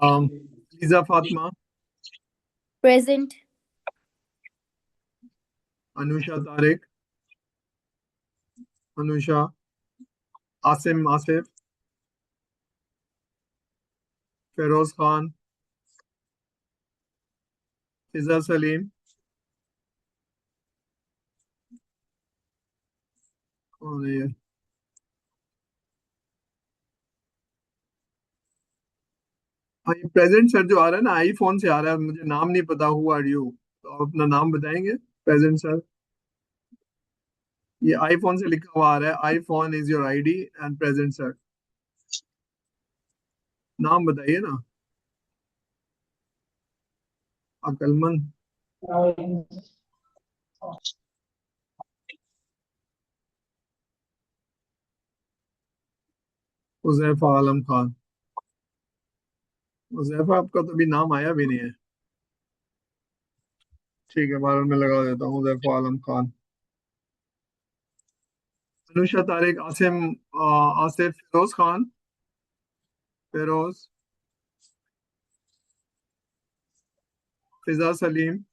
Lisa Fatima, Present. Anusha Tariq, Anusha, Asim Asif, Feroz Khan, फिजा सलीम, कौन है ये? हाँ, ये प्रेजेंट सर जो आ रहा है ना, आईफोन से आ रहा है, मुझे नाम नहीं पता। Who are you? तो आप अपना नाम बताएंगे प्रेजेंट सर। ये आईफोन से लिखा हुआ आ रहा है, iPhone is your ID and present sir. नाम बताइए ना। अकलमंद। हुजैफा आलम खान। हुजैफा आपका तो अभी नाम आया भी नहीं है। ठीक है, बाद में लगा देता हूँ हुजैफा आलम खान। अनुषा तारिक, आसिम, आसिफ, फिरोज खान, फिरोज, फिजा सलीम,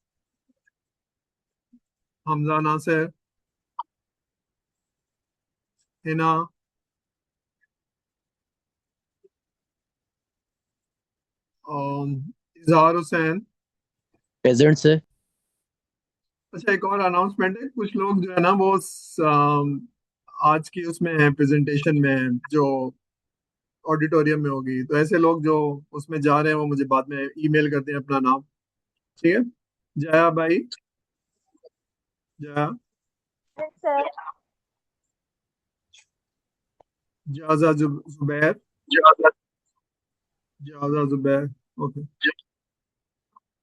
हमजा नासिर, हिना, इजहार हुसैन। Present sir. अच्छा, एक और अनाउंसमेंट है। कुछ लोग जो है ना वो आज की उसमें है, प्रेजेंटेशन में है, जो ऑडिटोरियम में होगी। तो ऐसे लोग जो उसमें जा रहे हैं वो मुझे बाद में ईमेल करते हैं अपना नाम। ठीक है। जया भाई, Jaya, Yes, sir. Jaja Zubair, Jaja Zubair. Okay.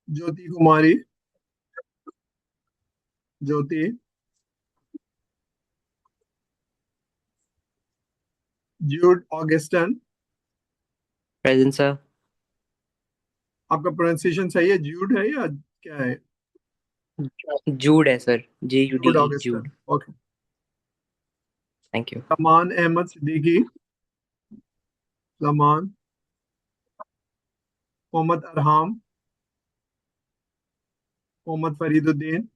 Jyoti Kumari, Jyoti, Jude Augustine. Present sir. आपका प्रोनाउंसिएशन सही है? ज्यूड है या क्या है? जूड है sir, Jude JUDE Augustine. Jude. Okay. Thank you. Laman Ahmed Siddiqui, Laman, Mohammad Arham, Mohammad Fariduddin,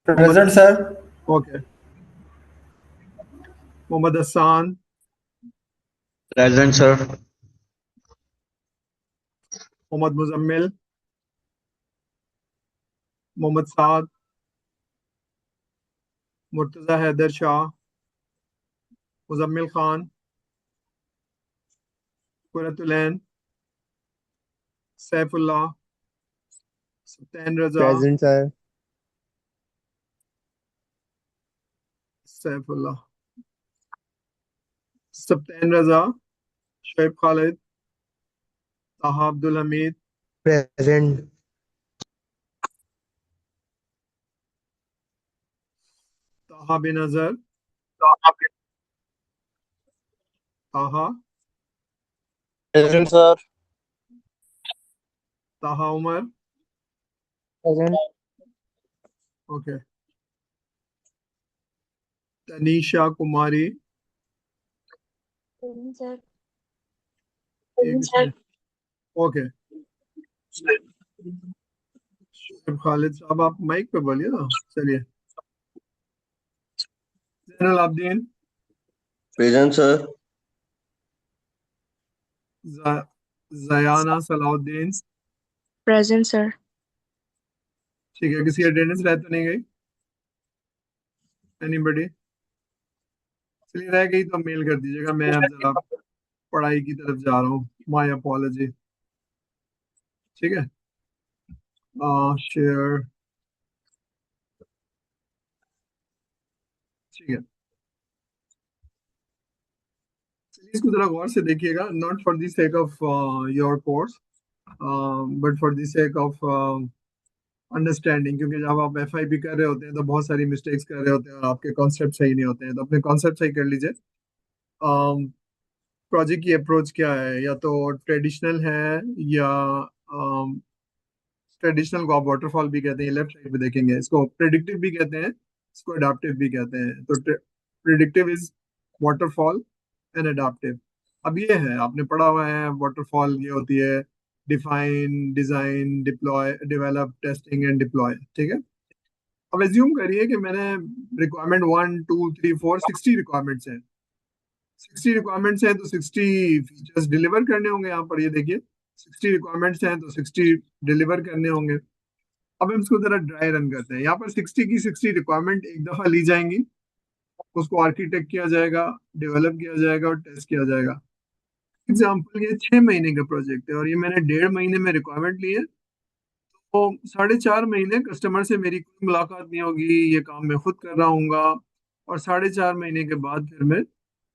Mohammad, present sir. Okay, Mohammad Hasan, present sir. Mohammad Muzammil, Mohammad Saad, Murtaza Haider Shah, Muzammil Khan, Quratulain, Saifullah, Sattain Raza, present sir. Saifullah, Sattain Raza, Shoaib Khalid, Taha Abdul Hamid, present. ताहा बिन अजहर, ताहा, present sir. Taha Umar. Present. Okay. Tanisha Kumari, Present, sir. एक, ओके। शोएब खालिद साहब, आप माइक पे बोलिए ना। चलिए। Zainul Abdeen, present sir. Jayana Salauddin. Present, sir. ठीक है, किसी अटेंडेंस रह तो नहीं गई? एनीबडी? चलिए, रह गई तो मेल कर दीजिएगा। मैं अब जरा पढ़ाई की तरफ जा रहा हूँ। My apology. ठीक है। शेयर। ठीक है। चलिए, इसको जरा गौर से देखिएगा। Not for the sake of your course, but for the sake of understanding. क्योंकि जब आप FIP कर रहे होते हैं तो बहुत सारी मिस्टेक्स कर रहे होते हैं और आपके कॉन्सेप्ट सही नहीं होते हैं। तो अपने कॉन्सेप्ट सही कर लीजिए। प्रोजेक्ट की अप्रोच क्या है? या तो ट्रेडिशनल है, या ट्रेडिशनल को आप वाटरफॉल भी कहते हैं, लेफ्ट साइड पे देखेंगे। इसको प्रेडिक्टिव भी कहते हैं, इसको अडाप्टिव भी कहते हैं। तो predictive is waterfall and adaptive. अब ये है, आपने पढ़ा हुआ है वाटरफॉल ये होती है define, design, deploy, develop, testing and deploy, ठीक है। अब एज्यूम करिए कि मैंने रिक्वायरमेंट 1 2 3 4 60 रिक्वायरमेंट्स हैं। 60 रिक्वायरमेंट्स हैं तो 60 फीचर्स डिलीवर करने होंगे। यहाँ पर ये देखिए 60 रिक्वायरमेंट्स हैं तो 60 डिलीवर करने होंगे। अब हम इसको जरा ड्राई रन करते हैं। यहाँ पर 60 की 60 रिक्वायरमेंट एक दफा ली जाएंगी, उसको आर्किटेक्ट किया जाएगा, डेवलप किया जाएगा और टेस्ट किया जाएगा। एग्जाम्पल, ये 6 महीने का प्रोजेक्ट है और ये मैंने 1.5 महीने में रिक्वायरमेंट ली है। तो 4.5 महीने कस्टमर से मेरी कोई मुलाकात नहीं होगी, ये काम मैं खुद कर रहा हूँ। और 4.5 महीने के बाद फिर मैं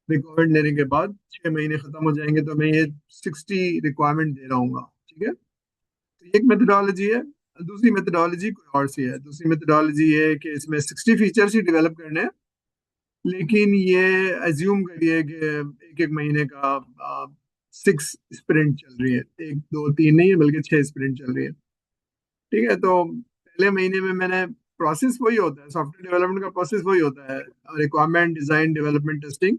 रिक्वायरमेंट लेने के बाद 6 महीने खत्म हो जाएंगे तो मैं ये 60 रिक्वायरमेंट दे रहा हूँ, ठीक है। तो एक मेथडोलॉजी है। दूसरी मेथडोलॉजी कोई और सी है। दूसरी मेथडोलॉजी ये है कि इसमें 60 फीचर्स ही डेवलप करने हैं, लेकिन ये एज्यूम करिए कि एक एक महीने का 6 स्प्रिंट चल रही है, 1 2 3 नहीं है बल्कि 6 स्प्रिंट चल रही है, ठीक है। तो पहले महीने में मैंने, प्रोसेस वही होता है, सॉफ्टवेयर डेवलपमेंट का प्रोसेस वही होता है, रिक्वायरमेंट, डिजाइन, डेवलपमेंट, टेस्टिंग।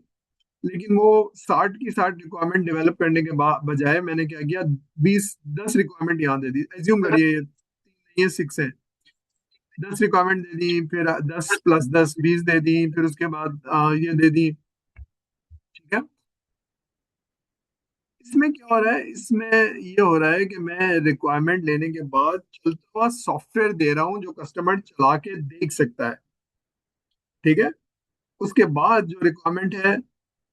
लेकिन वो 60 की 60 रिक्वायरमेंट डेवलप करने के बजाय मैंने क्या किया, 20 10 रिक्वायरमेंट यहाँ दे दी। एज्यूम करिए 3 नहीं है 6 है, 10 रिक्वायरमेंट दे दी, फिर 10 + 10 20 दे दी, फिर उसके बाद ये दे दी, ठीक है। इसमें क्या हो रहा है, इसमें ये हो रहा है कि मैं रिक्वायरमेंट लेने के बाद चलता हुआ सॉफ्टवेयर दे रहा हूँ जो कस्टमर चला के देख सकता है, ठीक है। उसके बाद जो रिक्वायरमेंट है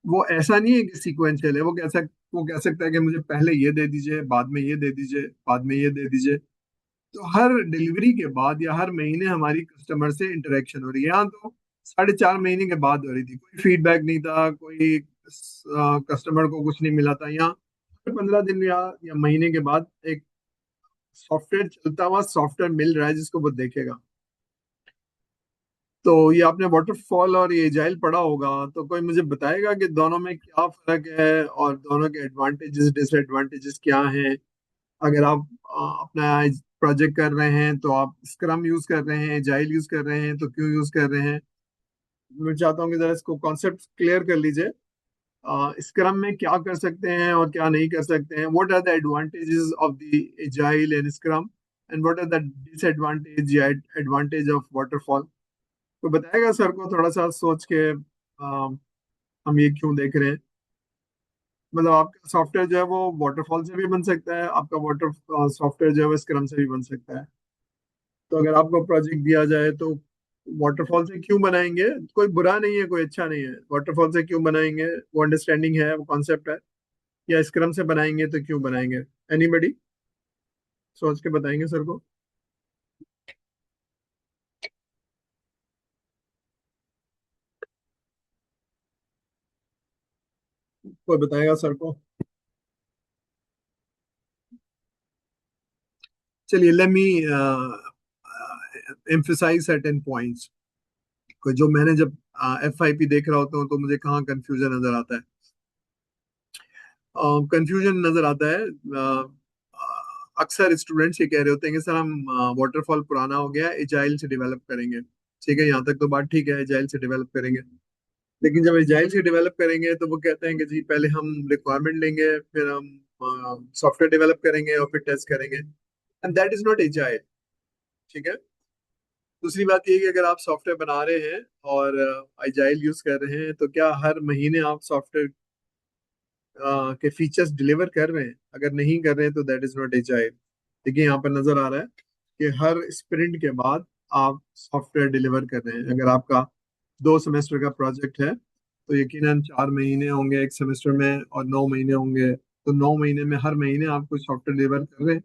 वो ऐसा नहीं है कि सीक्वेंशियल है। वो कह सकता है कि मुझे पहले ये दे दीजिए, बाद में ये दे दीजिए, बाद में ये दे दीजिए। तो हर डिलीवरी के बाद या हर महीने हमारी कस्टमर से इंटरेक्शन हो रही है। यहाँ तो 4.5 महीने के बाद हो रही थी, कोई फीडबैक नहीं था, कोई कस्टमर को कुछ नहीं मिला था। यहाँ हर 15 दिन या महीने के बाद एक सॉफ्टवेयर, चलता हुआ सॉफ्टवेयर मिल रहा है जिसको वो देखेगा। तो ये आपने वाटरफॉल और ये एजाइल पढ़ा होगा, तो कोई मुझे बताएगा कि दोनों में क्या फर्क है और दोनों के एडवांटेजेस डिसएडवांटेजेस क्या हैं। अगर आप अपना प्रोजेक्ट कर रहे हैं तो आप स्क्रम यूज कर रहे हैं, एजाइल यूज कर रहे हैं, तो क्यों यूज कर रहे हैं। मैं चाहता हूँ कि जरा इसको कॉन्सेप्ट क्लियर कर लीजिए। स्क्रम में क्या कर सकते हैं और क्या नहीं कर सकते हैं, what are the advantages of the agile and scrum, and what are the disadvantage या एडवांटेज ऑफ वाटरफॉल। तो बताएगा सर को थोड़ा सा सोच के हम ये क्यों देख रहे हैं। मतलब आपका सॉफ्टवेयर जो है वो वाटरफॉल से भी बन सकता है, आपका वाटर सॉफ्टवेयर जो है वो स्क्रम से भी बन सकता है। तो अगर आपको प्रोजेक्ट दिया जाए तो वाटरफॉल से क्यों बनाएंगे, कोई बुरा नहीं है, कोई अच्छा नहीं है, वाटरफॉल से क्यों बनाएंगे, वो अंडरस्टैंडिंग है, वो कॉन्सेप्ट है। या स्क्रम से बनाएंगे तो क्यों बनाएंगे। एनीबडी सोच के बताएंगे सर को। कोई बताएगा सर को। चलिए, let me emphasise certain points. जो मैंने जब FIP देख रहा होता हूँ तो मुझे कहाँ कंफ्यूजन नजर आता है। कंफ्यूजन नजर आता है, अक्सर स्टूडेंट्स ये कह रहे होते हैं कि सर हम वाटरफॉल पुराना हो गया, एजाइल से डेवलप करेंगे। ठीक है, यहाँ तक तो बात ठीक है, एजाइल से डेवलप करेंगे। लेकिन जब एजाइल से डेवलप करेंगे तो वो कहते हैं कि जी पहले हम रिक्वायरमेंट लेंगे, फिर हम सॉफ्टवेयर डेवलप करेंगे और फिर टेस्ट करेंगे, and that is not agile, ठीक है। दूसरी बात ये है कि अगर आप सॉफ्टवेयर बना रहे हैं और एजाइल यूज कर रहे हैं तो क्या हर महीने आप सॉफ्टवेयर के फीचर्स डिलीवर कर रहे हैं। अगर नहीं कर रहे हैं तो दैट इज नॉट एजाइल। देखिए यहाँ पर नजर आ रहा है कि हर स्प्रिंट के बाद आप सॉफ्टवेयर डिलीवर कर रहे हैं। अगर आपका 2 सेमेस्टर का प्रोजेक्ट है तो यकीनन 4 महीने होंगे एक सेमेस्टर में और 9 महीने होंगे, तो 9 महीने में हर महीने आप कुछ सॉफ्टवेयर डिलीवर कर रहे हैं,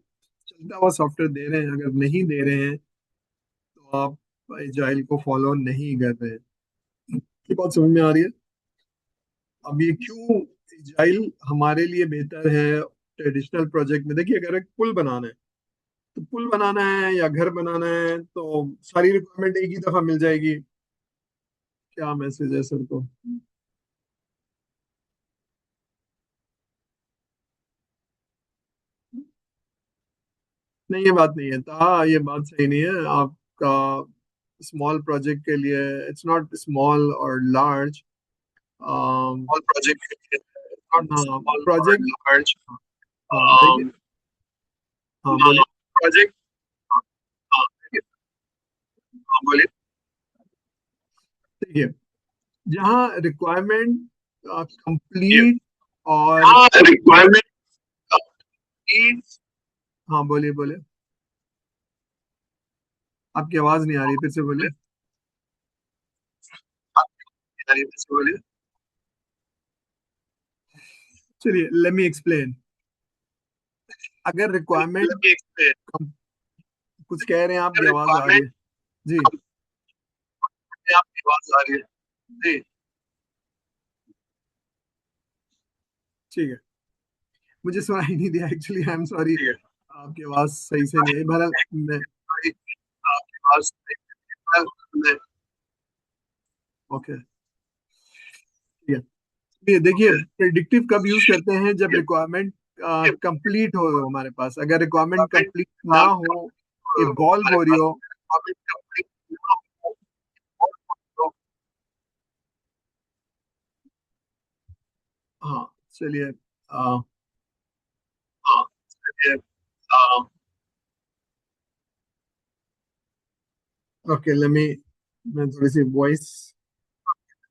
चलता हुआ सॉफ्टवेयर दे रहे हैं। अगर नहीं दे रहे हैं तो आप एजाइल को फॉलो नहीं कर रहे हैं। ये बात समझ में आ रही है। अब ये क्यों एजाइल हमारे लिए बेहतर है ट्रेडिशनल प्रोजेक्ट में। देखिए, अगर एक पुल बनाना है तो पुल बनाना है या घर बनाना है तो सारी रिक्वायरमेंट एक ही दफा मिल जाएगी। क्या मैसेज है सर को। नहीं, ये बात नहीं है, हाँ ये बात सही नहीं है आपका। स्मॉल प्रोजेक्ट के लिए इट्स नॉट स्मॉल और लार्ज। ऑल प्रोजेक्ट प्रोजेक्ट, हाँ देखिए, हाँ बोलिए, प्रोजेक्ट, बोलिए। देखिए जहाँ रिक्वायरमेंट कंप्लीट और, हाँ, रिक्वायरमेंट, हाँ बोलिए बोलिए, आपकी आवाज नहीं आ रही, फिर से बोलिए। बोलिए। चलिए लेट मी एक्सप्लेन। अगर रिक्वायरमेंट, कुछ कह रहे हैं, आपकी आवाज आ रही रिक्वायरमेंट, है जी। आपकी आवाज आ रही है जी। ठीक है, मुझे सुनाई नहीं दिया एक्चुअली, आई एम सॉरी, आपकी आवाज सही से नहीं आई। बहरहाल मैं, आपकी आवाज, ओके ठीक है। ये देखिए, प्रिडिक्टिव कब यूज करते हैं? जब रिक्वायरमेंट कंप्लीट हो हमारे पास। अगर रिक्वायरमेंट कंप्लीट ना हो, इवॉल्व हो रही हो, हाँ चलिए, ओके लेट मी, मैं थोड़ी सी वॉइस,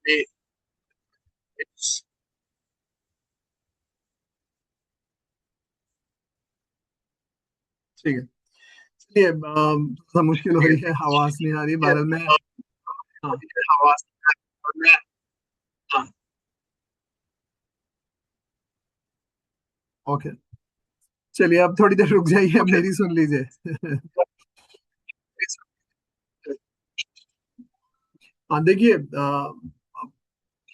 ठीक है। चलिए थोड़ा मुश्किल हो रही है, आवाज नहीं आ रही, बहरहाल मैं, हाँ आवाज, ओके, चलिए अब थोड़ी देर रुक जाइए, अब मेरी सुन लीजिए। हाँ देखिए,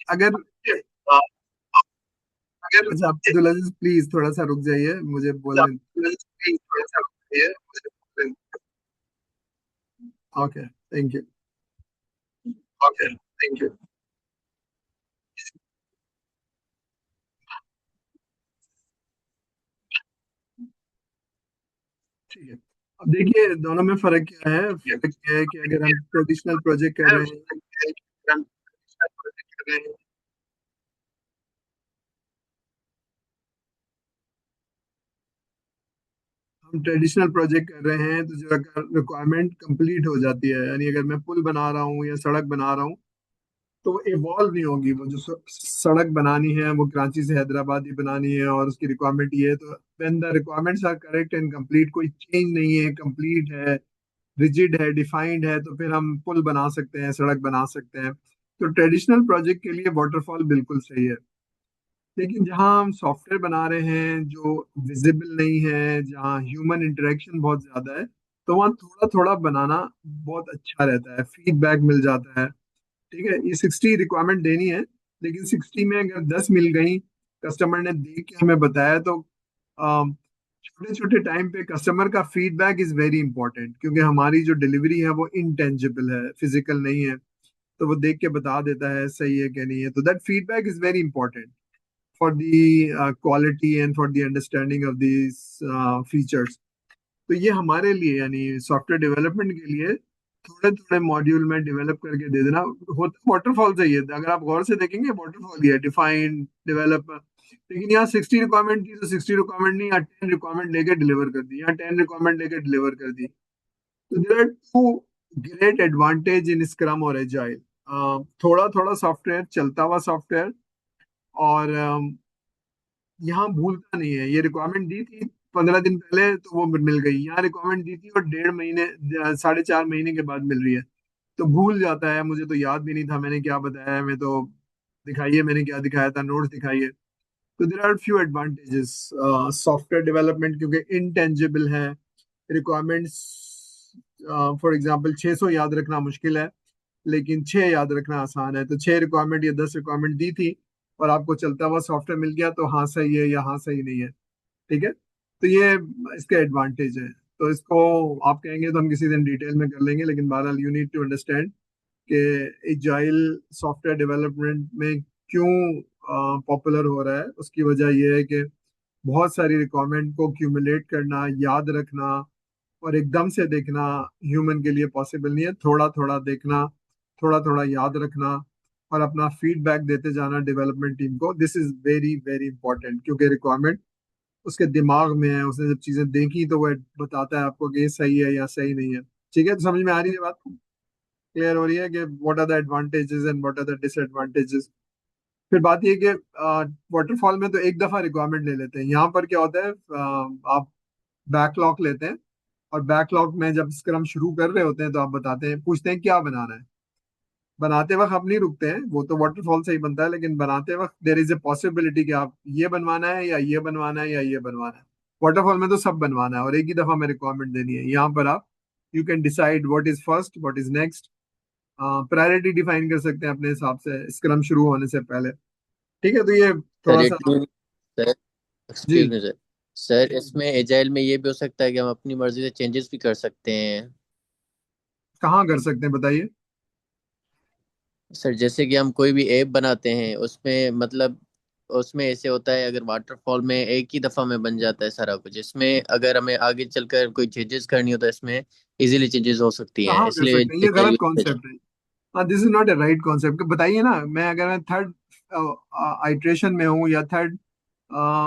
अगर, अच्छा अब्दुल अजीज प्लीज थोड़ा सा रुक जाइए, मुझे बोलने, okay thank you. Okay thank you. ठीक है, अब देखिए दोनों में फर्क क्या है? फर्क क्या है कि अगर हम ट्रेडिशनल प्रोजेक्ट कर रहे हैं, हम ट्रेडिशनल प्रोजेक्ट कर रहे हैं तो जो रिक्वायरमेंट कंप्लीट हो जाती है, यानी अगर मैं पुल बना रहा हूँ या सड़क बना रहा हूँ, तो वो इवॉल्व नहीं होगी। वो जो सड़क बनानी है वो कराची से हैदराबाद ही बनानी है और उसकी रिक्वायरमेंट ये है, तो when the requirements are correct and complete, कोई चेंज नहीं है, कंप्लीट है, रिजिड है, डिफाइंड है, तो फिर हम पुल बना सकते हैं, सड़क बना सकते हैं। तो ट्रेडिशनल प्रोजेक्ट के लिए वाटरफॉल बिल्कुल सही है। लेकिन जहाँ हम सॉफ्टवेयर बना रहे हैं जो विजिबल नहीं है, जहाँ ह्यूमन इंटरेक्शन बहुत ज्यादा है, तो वहाँ थोड़ा थोड़ा बनाना बहुत अच्छा रहता है, फीडबैक मिल जाता है। ठीक है, ये 60 रिक्वायरमेंट देनी है, लेकिन 60 में अगर 10 मिल गई, कस्टमर ने देख के हमें बताया, तो छोटे छोटे टाइम पे कस्टमर का फीडबैक इज वेरी इंपॉर्टेंट, क्योंकि हमारी जो डिलीवरी है वो इनटेंजिबल है, फिजिकल नहीं है। तो वो देख के बता देता है सही है कि नहीं है, तो that feedback is very important for the quality and for the understanding of these features. तो ये हमारे लिए, यानी सॉफ्टवेयर डेवलपमेंट के लिए, थोड़े थोड़े मॉड्यूल में डेवलप करके दे देना होता। वाटरफॉल चाहिए, अगर आप गौर से देखेंगे वाटरफॉल ही है, डिफाइन, डेवलप। लेकिन यहाँ 60 रिक्वायरमेंट थी, तो 60 रिक्वायरमेंट नहीं, यहाँ 10 रिक्वायरमेंट लेके डिलीवर कर दी, यहाँ 10 रिक्वायरमेंट लेके डिलीवर कर दी। तो there are two great advantage in scrum और एजाइल। थोड़ा थोड़ा सॉफ्टवेयर, चलता हुआ सॉफ्टवेयर, और यहाँ भूलता नहीं है। ये रिक्वायरमेंट दी थी 15 दिन पहले तो वो मिल गई, यहाँ रिक्वायरमेंट दी थी और 1.5 महीने, 4.5 महीने के बाद मिल रही है, तो भूल जाता है, मुझे तो याद भी नहीं था मैंने क्या बताया, मैं तो, दिखाइए मैंने क्या दिखाया था, नोट्स दिखाइए। तो there are few advantages software development, क्योंकि इनटेंजिबल है। रिक्वायरमेंट्स फॉर एग्जांपल 600 याद रखना मुश्किल है, लेकिन 6 याद रखना आसान है। तो 6 रिक्वायरमेंट या 10 रिक्वायरमेंट दी थी और आपको चलता हुआ सॉफ्टवेयर मिल गया, तो हाँ सही है या हाँ सही नहीं है। ठीक है, तो ये इसका एडवांटेज है। तो इसको आप कहेंगे तो हम किसी दिन डिटेल में कर लेंगे, लेकिन बहरहाल यू नीड टू अंडरस्टैंड कि एजाइल सॉफ्टवेयर डेवलपमेंट में क्यों पॉपुलर हो रहा है। उसकी वजह यह है कि बहुत सारी रिक्वायरमेंट को क्यूमुलेट करना, याद रखना और एकदम से देखना ह्यूमन के लिए पॉसिबल नहीं है। थोड़ा थोड़ा देखना, थोड़ा थोड़ा याद रखना, और अपना फीडबैक देते जाना डेवलपमेंट टीम को। This is very very important, क्योंकि रिक्वायरमेंट उसके दिमाग में है, उसने जब चीजें देखी तो वह बताता है आपको कि ये सही है या सही नहीं है। ठीक है, तो समझ में आ रही है बात, क्लियर हो रही है कि what are the advantages and what are the disadvantages. फिर बात ये कि वाटरफॉल में तो एक दफा रिक्वायरमेंट ले लेते हैं। यहाँ पर क्या होता है, आप बैकलॉग लेते हैं, और बैकलॉग में जब स्क्रम शुरू कर रहे होते हैं तो आप बताते हैं, पूछते हैं क्या बनाना है। बनाते वक्त आप नहीं रुकते हैं, वो तो वाटरफॉल से ही बनता है, लेकिन बनाते वक्त देर इज ए पॉसिबिलिटी कि आप ये बनवाना है या ये बनवाना है या ये बनवाना है। वाटरफॉल में तो सब बनवाना है और एक ही दफा में रिक्वायरमेंट देनी है। यहाँ पर आप you can decide what is first what is next, priority define कर सकते हैं अपने हिसाब से स्क्रम शुरू होने से पहले। ठीक है, तो ये सर थोड़ा इट सा। मीन सर, जी, एक्सक्यूज मी सर, सर इसमें एजाइल में ये भी हो सकता है कि हम अपनी मर्जी से चेंजेस भी कर सकते हैं। कहाँ कर सकते हैं बताइए। सर जैसे कि हम कोई भी ऐप बनाते हैं उसमें मतलब उसमें ऐसे होता है, अगर वाटरफॉल में एक ही दफा में बन जाता है सारा कुछ, इसमें अगर हमें आगे चलकर कोई चेंजेस करनी हो तो इसमें इजीली चेंजेस हो सकती हैं, कहाँ कर इसलिए सकते हैं, ये एजाइल गलत यूज किया कॉन्सेप्ट है। हाँ, this is not a right concept. बताइए ना, मैं अगर मैं थर्ड आइट्रेशन में हूँ या थर्ड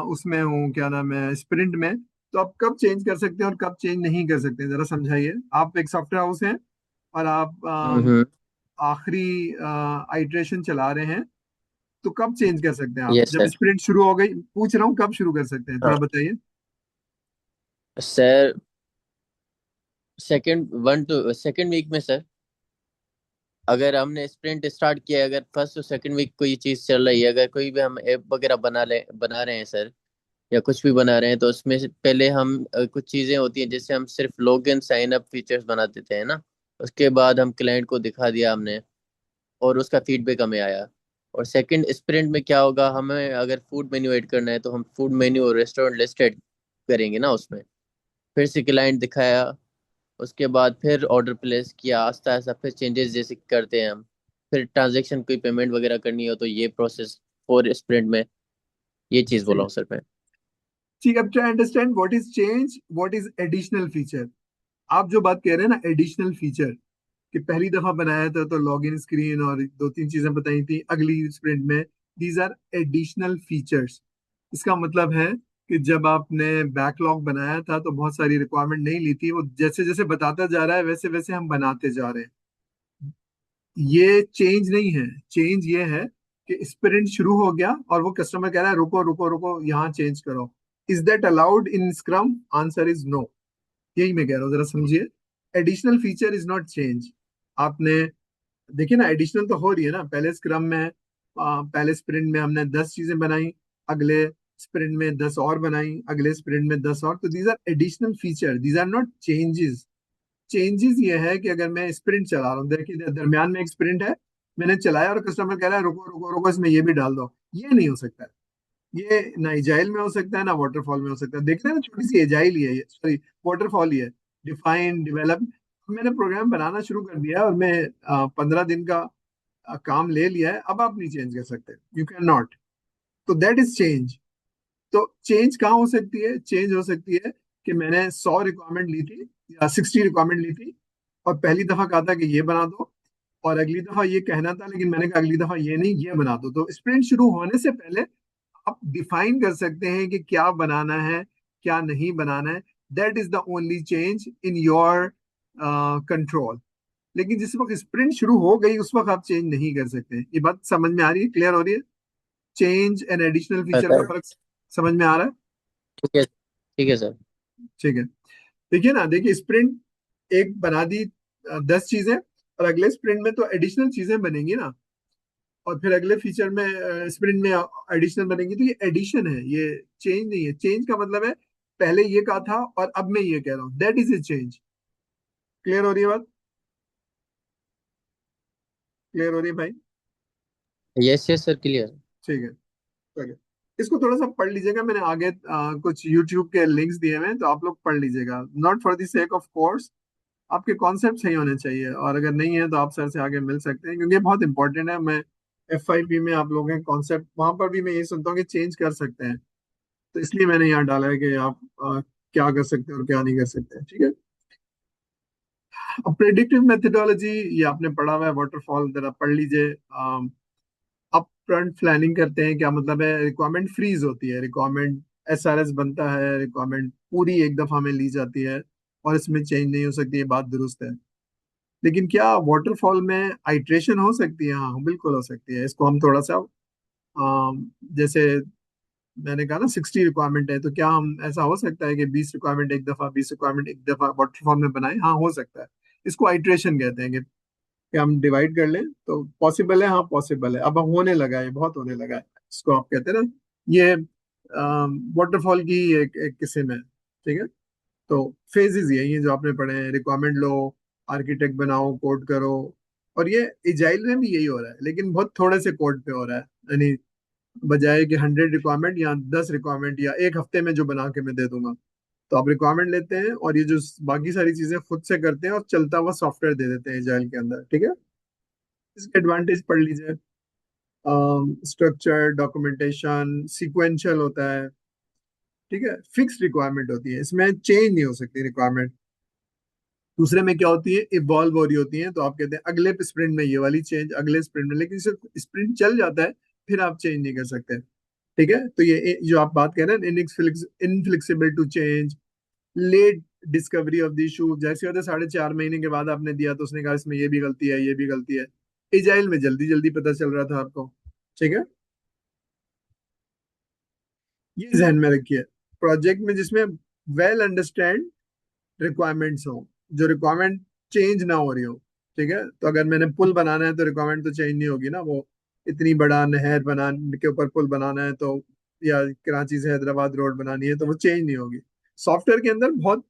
उसमें हूँ, क्या नाम है, स्प्रिंट में, तो आप कब चेंज कर सकते हैं और कब चेंज नहीं कर सकते हैं, जरा समझाइए। आप एक सॉफ्टवेयर हाउस हैं और आप हम्म। आखिरी आइट्रेशन चला रहे हैं, तो कब चेंज कर सकते हैं आप? यस जब सर। स्प्रिंट शुरू हो गई, पूछ रहा हूँ कब शुरू कर सकते हैं, थोड़ा हाँ बताइए। सर, सेकंड वीक में सर, अगर हमने स्प्रिंट स्टार्ट किया है, अगर फर्स्ट और सेकंड वीक को ये चीज़ चल रही है, अगर कोई भी हम ऐप वगैरह बना रहे हैं सर, या कुछ भी बना रहे हैं, तो उसमें से पहले हम कुछ चीज़ें होती हैं जैसे हम सिर्फ log in sign up features बना देते हैं ना, उसके बाद हम क्लाइंट को दिखा दिया हमने और उसका फीडबैक हमें आया। और सेकंड स्प्रिंट में क्या होगा, हमें अगर फूड मेन्यू ऐड करना है तो हम फूड मेन्यू और रेस्टोरेंट लिस्टेड करेंगे ना उसमें, फिर से क्लाइंट दिखाया, उसके बाद फिर ऑर्डर प्लेस किया, आस्ता आस्ता फिर चेंजेस जैसे करते हैं हम, फिर ट्रांजेक्शन कोई पेमेंट वगैरह करनी हो तो ये प्रोसेस फोर स्प्रिंट में, ये चीज़ बोला ठीक हूँ सर मैं। ठीक, अब try understand what is change, what is additional feature. आप जो बात कह रहे हैं ना, एडिशनल फीचर, कि पहली दफा बनाया था तो लॉगिन स्क्रीन और दो तीन चीजें बताई थी, अगली स्प्रिंट में दीज आर एडिशनल फीचर्स। इसका मतलब है कि जब आपने बैकलॉग बनाया था तो बहुत सारी रिक्वायरमेंट नहीं ली थी, वो जैसे जैसे बताता जा रहा है वैसे वैसे हम बनाते जा रहे हैं। ये चेंज नहीं है। चेंज ये है कि स्प्रिंट शुरू हो गया और वो कस्टमर कह रहा है रुको रुको रुको, यहाँ चेंज करो। Is that allowed in scrum? Answer is no. यही मैं कह रहा हूँ, जरा समझिए। Additional feature is not change. आपने देखिए ना, एडिशनल तो हो रही है ना, पहले स्क्रम में पहले स्प्रिंट में हमने 10 चीजें बनाई, अगले स्प्रिंट में 10 और बनाई, अगले स्प्रिंट में 10 और, तो these are additional feature, these are not changes. Changes ये है कि अगर मैं स्प्रिंट चला रहा हूँ, देखिए दरमियान में एक स्प्रिंट है, मैंने चलाया और कस्टमर कह रहा है रुको रुको रुको, इसमें ये भी डाल दो, ये नहीं हो सकता है। ये ना एजाइल में हो सकता है ना वाटरफॉल में हो सकता है। देखते हैं ना, छोटी सी एजाइल ही है ये, सॉरी वाटरफॉल ही है। डिफाइन डेवलप, मैंने प्रोग्राम बनाना शुरू कर दिया और मैं 15 दिन का काम ले लिया है, अब आप नहीं चेंज कर सकते, यू कैन नॉट। तो दैट इज चेंज। तो चेंज कहाँ हो सकती है? चेंज हो सकती है कि मैंने 100 रिक्वायरमेंट ली थी या 60 रिक्वायरमेंट ली थी, और पहली दफा कहा था कि ये बना दो, और अगली दफा ये कहना था लेकिन मैंने कहा अगली दफा ये नहीं, ये बना दो। तो स्प्रिंट शुरू होने से पहले आप डिफाइन कर सकते हैं कि क्या बनाना है, क्या नहीं बनाना है। That is the only change in your control. लेकिन जिस वक्त स्प्रिंट शुरू हो गई उस वक्त आप चेंज नहीं कर सकते। ये बात समझ में आ रही है, क्लियर हो रही है? चेंज एंड एडिशनल फीचर का सर फर्क समझ में आ रहा है? ठीक है, ठीक है सर। ठीक है, देखिए ना, देखिए स्प्रिंट एक बना दी 10 चीजें, और अगले स्प्रिंट में तो एडिशनल चीजें बनेंगी ना, और फिर अगले फीचर में स्प्रिंट में एडिशनल बनेंगी, तो ये एडिशन है, ये चेंज नहीं है। चेंज का मतलब है पहले ये कहा था और अब मैं ये कह रहा हूँ, that is a change. Clear हो रही है बात? क्लियर हो रही है भाई? Yes yes sir, clear. ठीक है, चलिए, इसको थोड़ा सा पढ़ लीजिएगा। मैंने आगे कुछ यूट्यूब के लिंक्स दिए हुए हैं, तो आप लोग पढ़ लीजिएगा, not for the sake of course. आपके कॉन्सेप्ट सही होने चाहिए, और अगर नहीं है तो आप सर से आगे मिल सकते हैं, क्योंकि ये बहुत इंपॉर्टेंट है। मैं FIP में आप लोगों के कॉन्सेप्ट, वहां पर भी मैं ये सुनता हूँ कि चेंज कर सकते हैं, तो इसलिए मैंने यहाँ डाला है कि आप क्या कर सकते हैं और क्या नहीं कर सकते हैं। ठीक है, अब प्रेडिक्टिव मेथडोलॉजी ये आपने पढ़ा हुआ है, वाटरफॉल जरा पढ़ लीजिए। फ्रंट प्लानिंग करते हैं क्या मतलब है, रिक्वायरमेंट फ्रीज होती है, रिक्वायरमेंट एसआरएस बनता है, रिक्वायरमेंट पूरी एक दफा में ली जाती है और इसमें चेंज नहीं हो सकती, ये बात दुरुस्त है। लेकिन क्या वाटरफॉल में आइट्रेशन हो सकती है? हाँ बिल्कुल हो सकती है। इसको हम थोड़ा सा जैसे मैंने कहा ना 60 रिक्वायरमेंट है, तो क्या हम ऐसा हो सकता है कि 20 रिक्वायरमेंट एक दफा वाटरफॉल में बनाए? हाँ हो सकता है। इसको आइट्रेशन कहते हैं कि हम डिवाइड कर लें तो पॉसिबल है। हाँ पॉसिबल है, अब होने लगा है, बहुत होने लगा है। इसको आप कहते हैं ना, ये वाटरफॉल की एक किस्म है। ठीक है, तो फेजेस यही है जो आपने पढ़े हैं, रिक्वायरमेंट लो, आर्किटेक्ट बनाओ, कोड करो। और ये इजाइल में भी यही हो रहा है, लेकिन बहुत थोड़े से कोड पे हो रहा है। यानी बजाय कि 100 रिक्वायरमेंट या 10 रिक्वायरमेंट या एक हफ्ते में जो बना के मैं दे दूंगा, तो आप रिक्वायरमेंट लेते हैं और ये जो बाकी सारी चीजें खुद से करते हैं और चलता हुआ सॉफ्टवेयर दे देते हैं इजाइल के अंदर। ठीक है, इसके एडवांटेज पढ़ लीजिए। स्ट्रक्चर, डॉक्यूमेंटेशन, सीक्वेंशियल होता है। ठीक है, फिक्स रिक्वायरमेंट होती है, इसमें चेंज नहीं हो सकती रिक्वायरमेंट। दूसरे में क्या होती है, इवॉल्व हो रही होती है, तो आप कहते हैं अगले स्प्रिंट में ये वाली चेंज, अगले स्प्रिंट में, लेकिन सिर्फ स्प्रिंट चल जाता है, फिर आप चेंज नहीं कर सकते। ठीक है, तो ये जो आप बात कह रहे हैं inflexible to change, late discovery of the issue, जैसे होता है 4.5 महीने के बाद आपने दिया तो उसने कहा इसमें ये भी गलती है, ये भी गलती है। एजाइल में जल्दी जल्दी पता चल रहा था आपको। ठीक है, ये ध्यान में रखिए। प्रोजेक्ट में जिसमें वेल अंडरस्टैंड रिक्वायरमेंट्स हो, जो रिक्वायरमेंट चेंज ना हो रही हो। ठीक है, तो अगर मैंने पुल बनाना है तो रिक्वायरमेंट तो चेंज नहीं होगी ना, वो इतनी बड़ा नहर बनाने के ऊपर पुल बनाना है तो, या कराची से हैदराबाद रोड बनानी है तो वो चेंज नहीं होगी। सॉफ्टवेयर के अंदर बहुत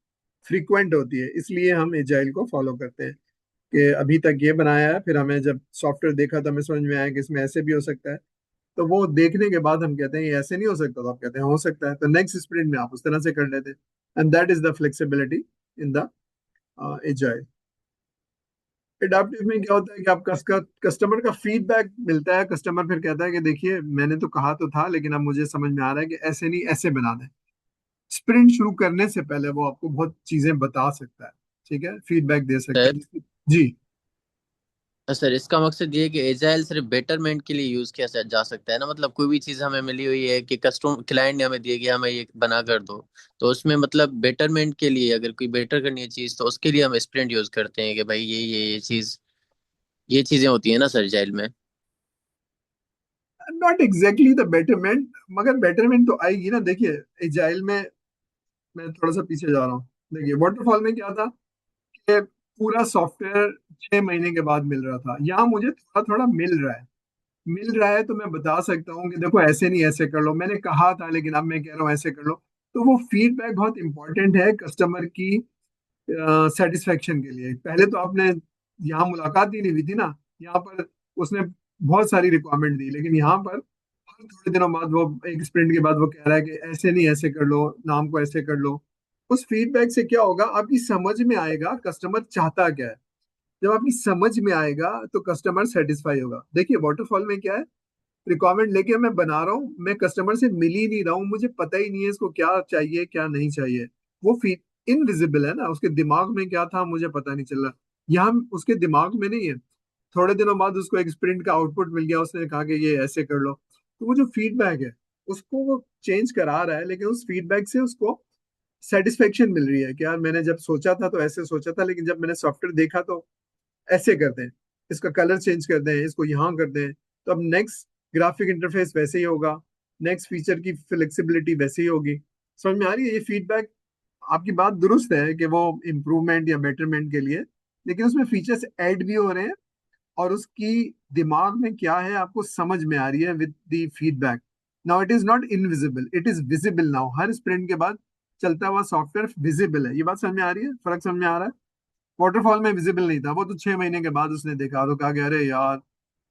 फ्रीक्वेंट होती है, इसलिए हम एजाइल को फॉलो करते हैं कि अभी तक ये बनाया है, फिर हमें जब सॉफ्टवेयर देखा तो हमें समझ में आया कि इसमें ऐसे भी हो सकता है, तो वो देखने के बाद हम कहते हैं ये ऐसे नहीं हो सकता, तो आप कहते हैं हो सकता है, तो नेक्स्ट स्प्रिंट में आप उस तरह से कर लेते हैं। And that is the flexibility in the agile. Adaptive में क्या होता है कि आप कस्टमर का फीडबैक मिलता है, कस्टमर फिर कहता है कि देखिए मैंने तो कहा तो था, लेकिन अब मुझे समझ में आ रहा है कि ऐसे नहीं ऐसे बना दें। स्प्रिंट शुरू करने से पहले वो आपको बहुत चीजें बता सकता है। ठीक है, फीडबैक दे सकता सर है जी। सर इसका मकसद ये है कि एजाइल सिर्फ बेटरमेंट के लिए यूज किया जा सकता है ना, मतलब कोई भी चीज हमें मिली हुई है कि कस्टमर क्लाइंट ने हमें दिया कि हमें ये बना कर दो, तो उसमें मतलब बेटरमेंट के लिए अगर कोई बेटर करनी है चीज तो उसके लिए हम स्प्रिंट यूज करते हैं कि भाई ये चीज, ये चीजें होती है ना सर एजाइल में। नॉट एग्जैक्टली द बेटरमेंट, मगर बेटरमेंट तो आएगी ना। देखिए एजाइल में, मैं थोड़ा सा पीछे जा रहा हूँ। देखिए वाटरफॉल में क्या था कि पूरा सॉफ्टवेयर 6 महीने के बाद मिल रहा था, यहाँ मुझे थोड़ा थोड़ा मिल रहा है तो मैं बता सकता हूँ कि देखो ऐसे नहीं ऐसे कर लो, मैंने कहा था लेकिन अब मैं कह रहा हूँ ऐसे कर लो। तो वो फीडबैक बहुत इंपॉर्टेंट है कस्टमर की सेटिस्फेक्शन के लिए। पहले तो आपने यहाँ मुलाकात ही नहीं हुई थी ना, यहाँ पर उसने बहुत सारी रिक्वायरमेंट दी, लेकिन यहाँ पर हर थोड़े दिनों बाद वो एक स्प्रिंट के बाद वो कह रहा है कि ऐसे नहीं ऐसे कर लो, नाम को ऐसे कर लो। उस फीडबैक से क्या होगा, आपकी समझ में आएगा कस्टमर चाहता क्या है। जब आपकी समझ में आएगा तो कस्टमर सेटिस्फाई होगा। देखिए वाटरफॉल में क्या है, रिक्वायरमेंट लेके मैं बना रहा हूँ, मैं कस्टमर से मिल ही नहीं रहा हूँ, मुझे पता ही नहीं है इसको क्या चाहिए क्या नहीं चाहिए। वो फीड इनविजिबल है ना, उसके दिमाग में क्या था मुझे पता नहीं चल रहा। यहाँ उसके दिमाग में नहीं है। थोड़े दिनों बाद उसको एक स्प्रिंट का आउटपुट मिल गया, उसने कहा कि ये ऐसे कर लो, तो वो जो फीडबैक है उसको वो चेंज करा रहा है, लेकिन उस फीडबैक से उसको सेटिस्फेक्शन मिल रही है कि यार मैंने जब सोचा था तो ऐसे सोचा था, लेकिन जब मैंने सॉफ्टवेयर देखा तो ऐसे करते हैं, इसका कलर चेंज कर दें, इसको यहाँ कर दें, तो अब नेक्स्ट ग्राफिक इंटरफेस वैसे ही होगा, नेक्स्ट फीचर की फ्लेक्सिबिलिटी वैसे ही होगी। समझ में आ रही है ये फीडबैक? आपकी बात दुरुस्त है कि वो इम्प्रूवमेंट या बेटरमेंट के लिए, लेकिन उसमें फीचर्स ऐड भी हो रहे हैं और उसकी दिमाग में क्या है आपको समझ में आ रही है with the feedback. Now it is not invisible, it is visible now. Her sprint के बाद चलता हुआ सॉफ्टवेयर विजिबल है। ये बात समझ में आ रही है, फर्क समझ में आ रहा है? वाटरफॉल में विजिबल नहीं था, वो तो 6 महीने के बाद उसने देखा तो कहा कि अरे यार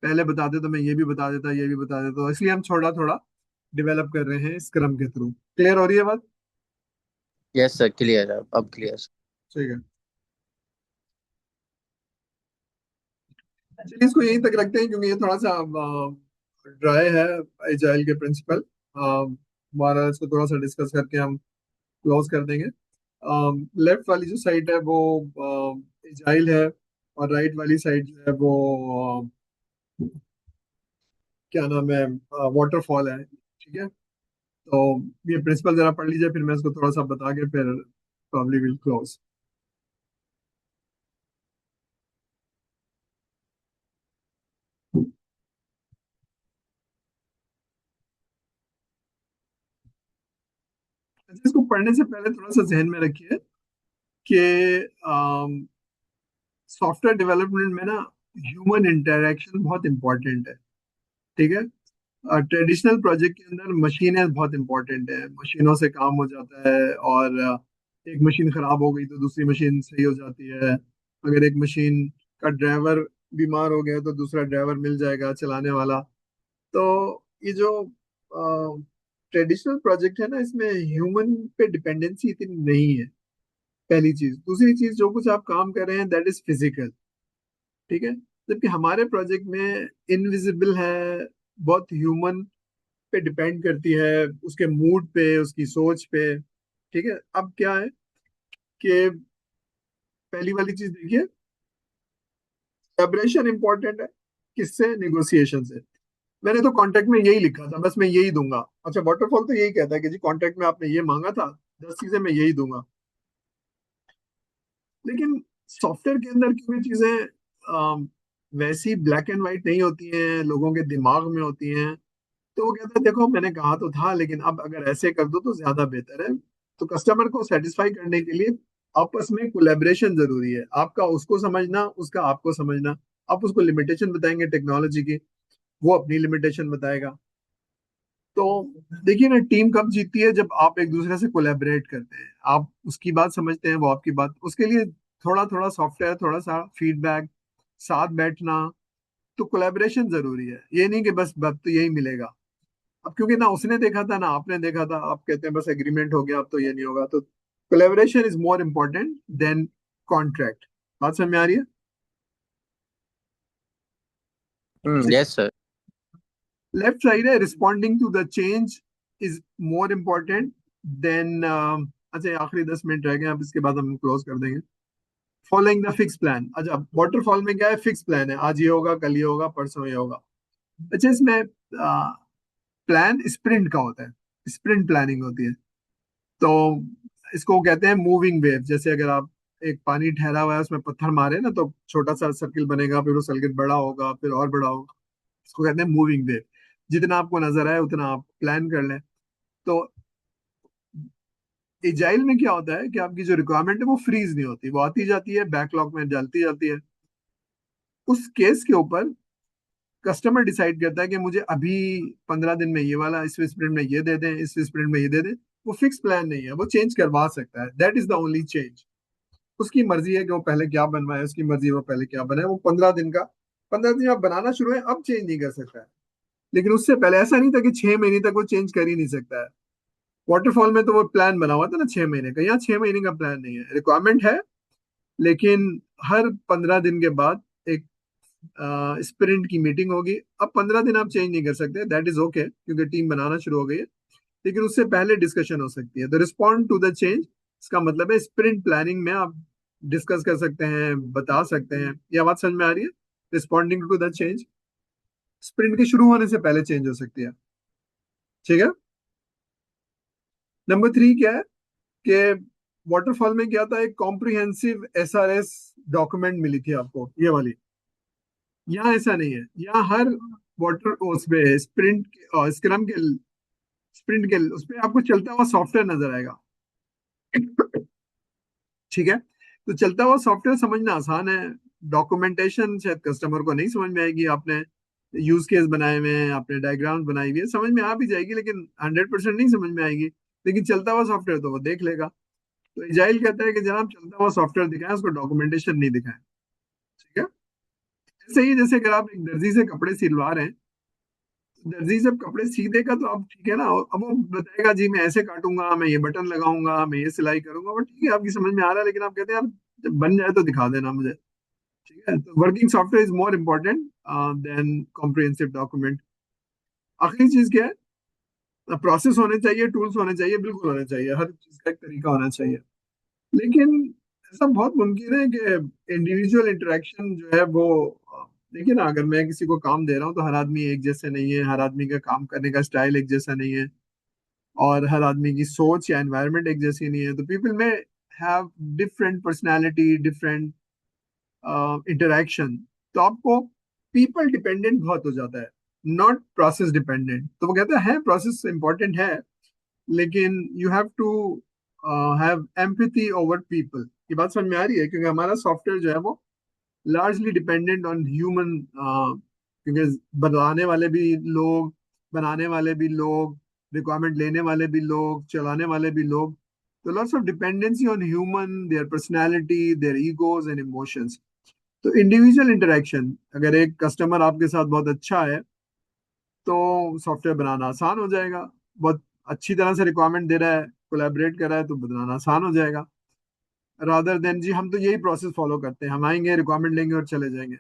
पहले बताते तो मैं ये भी बता देता, ये भी बता देता, तो इसलिए हम थोड़ा थोड़ा डेवलप कर रहे हैं स्क्रम के थ्रू। क्लियर हो रही है बात? यस सर क्लियर है, अब क्लियर। ठीक है, चलिए इसको यहीं तक रखते हैं क्योंकि ये थोड़ा सा ड्राई है एजाइल के प्रिंसिपल। हमारा इसको थोड़ा सा डिस्कस करके हम क्लोज कर देंगे। लेफ्ट वाली जो साइड है वो एजाइल है, और राइट वाली साइड जो है वो क्या नाम है, वाटरफॉल है। ठीक है, तो ये प्रिंसिपल जरा पढ़ लीजिए, फिर मैं इसको थोड़ा सा बता के फिर प्रॉब्ली विल क्लोज। अच्छा, इसको पढ़ने से पहले थोड़ा सा जहन में रखिए कि सॉफ्टवेयर डेवलपमेंट में ना ह्यूमन इंटरेक्शन बहुत इंपॉर्टेंट है। ठीक है, ट्रेडिशनल प्रोजेक्ट के अंदर मशीनें बहुत इंपॉर्टेंट है, मशीनों से काम हो जाता है, और एक मशीन खराब हो गई तो दूसरी मशीन सही हो जाती है। अगर एक मशीन का ड्राइवर बीमार हो गया तो दूसरा ड्राइवर मिल जाएगा चलाने वाला। तो ये जो ट्रेडिशनल प्रोजेक्ट है ना, इसमें ह्यूमन पे डिपेंडेंसी इतनी नहीं है, पहली चीज। दूसरी चीज, जो कुछ आप काम कर रहे हैं दैट इज फिजिकल। ठीक है, जबकि हमारे प्रोजेक्ट में इनविजिबल है, बहुत ह्यूमन पे डिपेंड करती है, उसके मूड पे, उसकी सोच पे। ठीक है, अब क्या है कि पहली वाली चीज देखिए, कोलैबोरेशन इंपॉर्टेंट है। किससे? नेगोशिएशन से। मैंने तो कॉन्ट्रैक्ट में यही लिखा था, बस मैं यही दूंगा। अच्छा, वाटरफॉल तो यही कहता है कि जी कॉन्ट्रैक्ट में आपने ये मांगा था, 10 चीजें मैं यही दूंगा। लेकिन सॉफ्टवेयर के अंदर की भी चीजें वैसी ब्लैक एंड व्हाइट नहीं होती हैं, लोगों के दिमाग में होती हैं। तो वो कहता है देखो मैंने कहा तो था, लेकिन अब अगर ऐसे कर दो तो ज्यादा बेहतर है। तो कस्टमर को सेटिस्फाई करने के लिए आपस में कोलैबोरेशन जरूरी है, आपका उसको समझना, उसका आपको समझना। आप उसको लिमिटेशन बताएंगे टेक्नोलॉजी की, वो अपनी लिमिटेशन बताएगा। तो देखिए ना, टीम कब जीतती है? जब आप एक दूसरे से कोलैबोरेट करते हैं, आप उसकी बात समझते हैं, वो आपकी बात। उसके लिए थोड़ा थोड़ा सॉफ्टवेयर, थोड़ा सा फीडबैक, साथ बैठना। तो कोलैबोरेशन जरूरी है, ये नहीं कि बस बात तो यही मिलेगा। अब क्योंकि ना उसने देखा था ना आपने देखा था, आप कहते हैं बस एग्रीमेंट हो गया, अब तो ये नहीं होगा। तो collaboration is more important than contract. बात समझ में आ रही है? Yes sir. लेफ्ट साइड है, responding to the change is more important than. अच्छा, ये आखिरी 10 मिनट रह गए, अब इसके बाद हम क्लोज कर देंगे। Following the fix plan. अच्छा, वाटरफॉल में क्या है? फिक्स प्लान है, आज ये होगा, कल ये होगा, परसों ये होगा। अच्छा, इसमें प्लान स्प्रिंट का होता है, स्प्रिंट प्लानिंग होती है। तो इसको कहते हैं मूविंग वेव। जैसे अगर आप एक पानी ठहरा हुआ है, उसमें पत्थर मारे ना, तो छोटा सा सर्किल बनेगा, फिर वो सर्किल बड़ा होगा, फिर और बड़ा होगा। इसको कहते हैं मूविंग वेव। जितना आपको नजर आए उतना आप प्लान कर लें। तो एजाइल में क्या होता है कि आपकी जो रिक्वायरमेंट है वो फ्रीज नहीं होती, वो आती जाती है, बैकलॉग में डालती जाती है। उस केस के ऊपर कस्टमर डिसाइड करता है कि मुझे अभी 15 दिन में ये वाला, इस स्प्रिंट में ये दे दें, इस स्प्रिंट में ये दे दें। वो फिक्स प्लान नहीं है, वो चेंज करवा सकता है। That is the only change. उसकी मर्जी है कि वो पहले क्या बनवाए, उसकी मर्जी है वो पहले क्या बनाए। वो 15 दिन का, 15 दिन आप बनाना शुरू है, अब चेंज नहीं कर सकता है। लेकिन उससे पहले ऐसा नहीं था कि 6 महीने तक वो चेंज कर ही नहीं सकता है। वाटरफॉल में तो वो प्लान बना हुआ था ना 6 महीने का, यहाँ 6 महीने का प्लान नहीं है। रिक्वायरमेंट है, लेकिन हर 15 दिन के बाद एक स्प्रिंट की मीटिंग होगी। अब 15 दिन आप चेंज नहीं कर सकते, दैट इज ओके, क्योंकि टीम बनाना शुरू हो गई है। लेकिन उससे पहले डिस्कशन हो सकती है। तो रिस्पॉन्ड टू द चेंज, इसका मतलब है स्प्रिंट प्लानिंग में आप डिस्कस कर सकते हैं, बता सकते हैं। यह बात समझ में आ रही है? Responding to the change sprint के शुरू होने से पहले चेंज हो सकती है। ठीक है, नंबर 3 क्या है कि वाटरफॉल में क्या था, एक कॉम्प्रिहेंसिव एसआरएस डॉक्यूमेंट मिली थी आपको, ये वाली। यहाँ ऐसा नहीं है, यहाँ हर वाटर उस पे स्प्रिंट स्क्रम के स्प्रिंट के उस पे आपको चलता हुआ सॉफ्टवेयर नजर आएगा। ठीक है, तो चलता हुआ सॉफ्टवेयर समझना आसान है, डॉक्यूमेंटेशन शायद कस्टमर को नहीं समझ में आएगी। आपने यूज केस बनाए हुए हैं, आपने डायग्राम बनाई हुई है, समझ में आ भी जाएगी, लेकिन 100% नहीं समझ में आएगी। लेकिन चलता हुआ सॉफ्टवेयर तो वो देख लेगा। तो इजाइल कहता है कि जनाब चलता हुआ सॉफ्टवेयर दिखाएं, उसको डॉक्यूमेंटेशन नहीं दिखाएं। ठीक है, ऐसे ही जैसे अगर आप एक दर्जी से कपड़े सिलवा रहे हैं, दर्जी जब कपड़े सी देगा तो अब ठीक है ना, अब वो बताएगा जी मैं ऐसे काटूंगा, मैं ये बटन लगाऊंगा, मैं ये सिलाई करूंगा, वो ठीक है, आपकी समझ में आ रहा है। लेकिन आप कहते हैं यार जब बन जाए तो दिखा देना मुझे। ठीक है, तो working software is more important then comprehensive document. आखिरी चीज क्या है? प्रोसेस होने चाहिए, टूल्स होने चाहिए, बिल्कुल होने चाहिए, हर चीज का एक तरीका होना चाहिए। लेकिन ऐसा बहुत मुमकिन है कि इंडिविजुअल इंटरेक्शन जो है वो देखिए ना, अगर मैं किसी को काम दे रहा हूँ तो हर आदमी एक जैसे नहीं है, हर आदमी का काम करने का स्टाइल एक जैसा नहीं है, और हर आदमी की सोच या एनवायरनमेंट एक जैसी नहीं है। तो पीपल में have different personality, different interaction. तो आपको पीपल डिपेंडेंट बहुत हो जाता है, नॉट प्रोसेस डिपेंडेंट। तो वो कहता है प्रोसेस इंपॉर्टेंट है, लेकिन you have to have empathy over people. ये बात समझ में आ रही है? क्योंकि हमारा सॉफ्टवेयर जो है वो लार्जली डिपेंडेंट ऑन ह्यूमन, क्योंकि बनाने वाले भी लोग, रिक्वायरमेंट लेने वाले भी लोग, चलाने वाले भी लोग। तो lots of dependency on human, their personality, their egos and emotions. तो इंडिविजुअल इंटरेक्शन, अगर एक कस्टमर आपके साथ बहुत अच्छा है तो सॉफ्टवेयर बनाना आसान हो जाएगा। बहुत अच्छी तरह से रिक्वायरमेंट दे रहा है, कोलैबोरेट कर रहा है, तो बनाना आसान हो जाएगा। रादर देन जी हम तो यही प्रोसेस फॉलो करते हैं, हम आएंगे, रिक्वायरमेंट लेंगे और चले जाएंगे।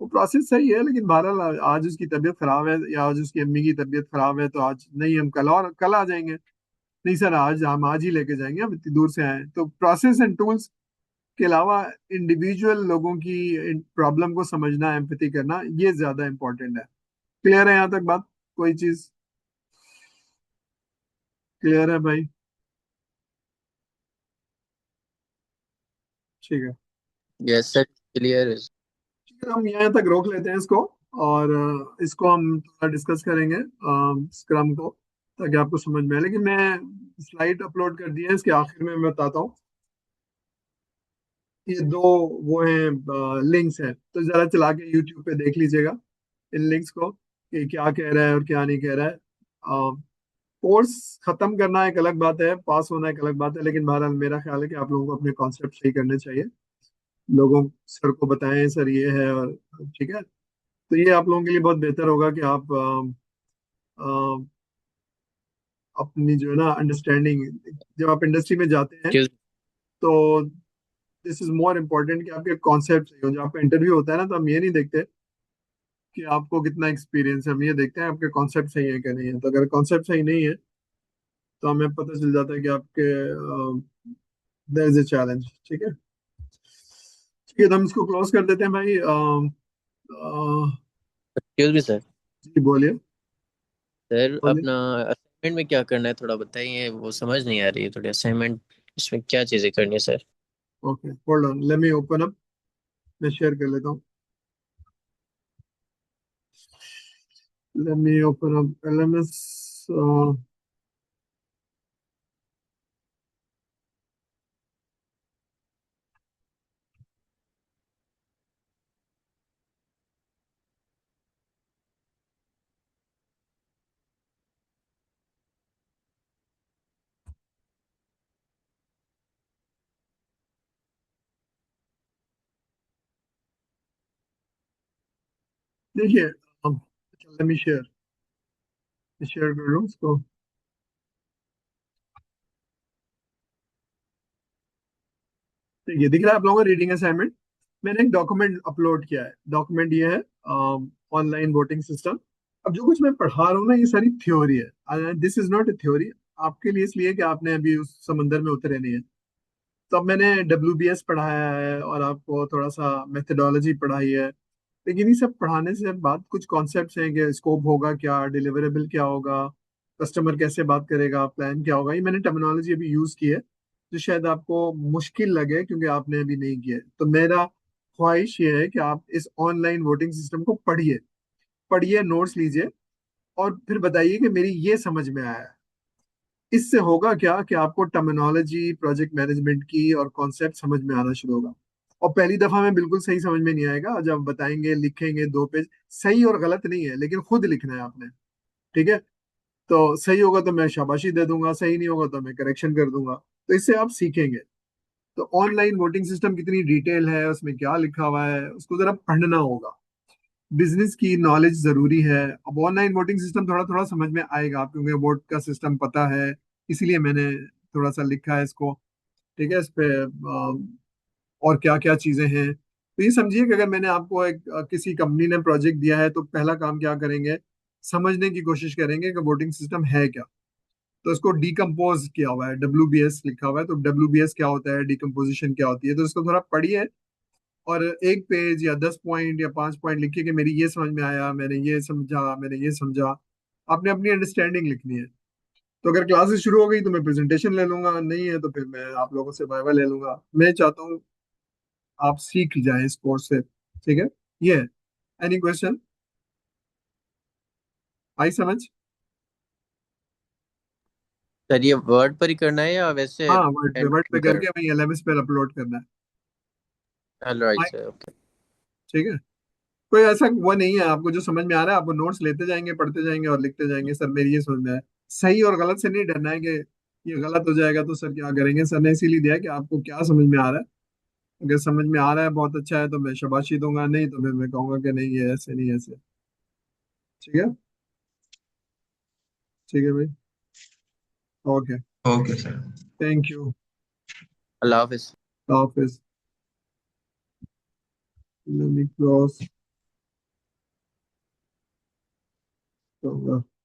वो प्रोसेस सही है, लेकिन बहरहाल आज उसकी तबीयत खराब है या आज उसकी अम्मी की तबीयत खराब है, तो आज नहीं, हम कल, और कल आ जाएंगे। नहीं सर, आज हम आज ही लेके जाएंगे, हम इतनी दूर से आए हैं। तो प्रोसेस एंड टूल्स के अलावा इंडिविजुअल लोगों की प्रॉब्लम को समझना, एम्पैथी करना, ये ज्यादा इंपॉर्टेंट है। क्लियर है यहाँ तक बात? कोई चीज क्लियर है भाई? ठीक है। यस सर, क्लियर है। ठीक है, हम यहाँ तक रोक लेते हैं इसको, और इसको हम थोड़ा डिस्कस करेंगे स्क्रम को, ताकि आपको समझ में आए। लेकिन मैं स्लाइड अपलोड कर दी है, इसके आखिर में मैं बताता हूँ। ये दो वो हैं, लिंक्स हैं, तो जरा चला के यूट्यूब पे देख लीजिएगा इन लिंक्स को, कि क्या कह रहा है और क्या नहीं कह रहा है। कोर्स खत्म करना एक अलग बात है, पास होना एक अलग बात है, लेकिन बहरहाल मेरा ख्याल है कि आप लोगों को अपने कॉन्सेप्ट सही करने चाहिए। लोगों सर को बताएं सर ये है, और ठीक है। तो ये आप लोगों के लिए बहुत बेहतर होगा कि आप अ, अपनी जो है ना अंडरस्टैंडिंग, जब आप इंडस्ट्री में जाते हैं Excuse- तो दिस इज मोर इम्पोर्टेंट कि आपके कॉन्सेप्ट सही हो। जब आपका इंटरव्यू होता है ना, तो हम ये नहीं देखते कि आपको कितना एक्सपीरियंस है, हम ये देखते हैं आपके कॉन्सेप्ट सही है क्या नहीं है। तो अगर कॉन्सेप्ट सही नहीं है तो हमें पता चल जाता है कि आपके देयर इज अ चैलेंज। ठीक है, ठीक है, तो हम इसको क्लोज कर देते हैं भाई। excuse me sir. जी बोलिए। सर बोलिए। अपना असाइनमेंट में क्या करना है थोड़ा बताइए, वो समझ नहीं आ रही है थोड़ी असाइनमेंट, इसमें क्या चीजें करनी है sir? Okay, hold on, let me open up, मैं शेयर कर लेता हूँ। Let me open up LMS. देखिए, लेट मी शेयर, शेयर कर रहा हूँ उसको। देखिए, दिख रहा है आप लोगों को रीडिंग असाइनमेंट? मैंने एक डॉक्यूमेंट अपलोड किया है। डॉक्यूमेंट ये है, ऑनलाइन वोटिंग सिस्टम। अब जो कुछ मैं पढ़ा रहा हूँ ना, ये सारी थ्योरी है, this is not a theory. आपके लिए इसलिए कि आपने अभी उस समंदर में उतरे नहीं है। तो अब मैंने WBS पढ़ाया है और आपको थोड़ा सा मेथडोलॉजी पढ़ाई है, लेकिन ये सब पढ़ाने से बाद कुछ कॉन्सेप्ट्स हैं कि स्कोप होगा क्या, डिलीवरेबल क्या होगा, कस्टमर कैसे बात करेगा, प्लान क्या होगा। ये मैंने टर्मिनोलॉजी अभी यूज की है, जो शायद आपको मुश्किल लगे क्योंकि आपने अभी नहीं किया है। तो मेरा ख्वाहिश ये है कि आप इस ऑनलाइन वोटिंग सिस्टम को पढ़िए, पढ़िए, नोट्स लीजिए, और फिर बताइए कि मेरी ये समझ में आया है। इससे होगा क्या कि आपको टर्मिनोलॉजी, प्रोजेक्ट मैनेजमेंट की और कॉन्सेप्ट समझ में आना शुरू होगा। और पहली दफा में बिल्कुल सही समझ में नहीं आएगा, जब बताएंगे, लिखेंगे 2 पेज, सही और गलत नहीं है, लेकिन खुद लिखना है आपने। ठीक है, तो सही होगा तो मैं शाबाशी दे दूंगा, सही नहीं होगा तो मैं करेक्शन कर दूंगा। तो इससे आप सीखेंगे। तो ऑनलाइन वोटिंग सिस्टम कितनी डिटेल है, उसमें क्या लिखा हुआ है, उसको जरा पढ़ना होगा। बिजनेस की नॉलेज जरूरी है। अब ऑनलाइन वोटिंग सिस्टम थोड़ा थोड़ा समझ में आएगा, क्योंकि वोट का सिस्टम पता है, इसीलिए मैंने थोड़ा सा लिखा है इसको। ठीक है, इस पे और क्या क्या चीजें हैं। तो ये समझिए कि अगर मैंने आपको किसी कंपनी ने प्रोजेक्ट दिया है, तो पहला काम क्या करेंगे, समझने की कोशिश करेंगे कि वोटिंग सिस्टम है क्या। तो इसको डिकम्पोज किया हुआ है, WBS लिखा हुआ है। तो WBS क्या होता है, डिकम्पोजिशन क्या होती है, तो इसको थोड़ा पढ़िए और एक पेज या 10 पॉइंट या 5 पॉइंट लिखिए कि मेरी ये समझ में आया, मैंने ये समझा। आपने अपनी अंडरस्टैंडिंग लिखनी है। तो अगर क्लासेस शुरू हो गई तो मैं प्रेजेंटेशन ले लूंगा, नहीं है तो फिर मैं आप लोगों से वाइवा ले लूंगा। मैं चाहता हूँ आप सीख जाएं इस कोर्स से, ठीक है? ये है। Any question? आई समझ? सर ये वर्ड पर ही करना है या वैसे हाँ, वर्ड पे एंड कर? करके वही एलएमएस पे अपलोड करना है। Right I- sir, okay. ठीक है। कोई ऐसा वो नहीं है, आपको जो समझ में आ रहा है आप नोट्स लेते जाएंगे, पढ़ते जाएंगे और लिखते जाएंगे, सर मेरी ये समझ में आया। सही और गलत से नहीं डरना है कि ये गलत हो जाएगा तो सर क्या करेंगे। सर ने इसीलिए दिया है कि आपको क्या समझ में आ रहा है। अगर समझ में आ रहा है बहुत अच्छा है तो मैं शाबाशी दूंगा, नहीं तो फिर मैं कहूंगा कि नहीं ये ऐसे नहीं ऐसे। ठीक है? ठीक है भाई। Okay. Okay sir. Thank you. Allah Hafiz. Office. Let me close.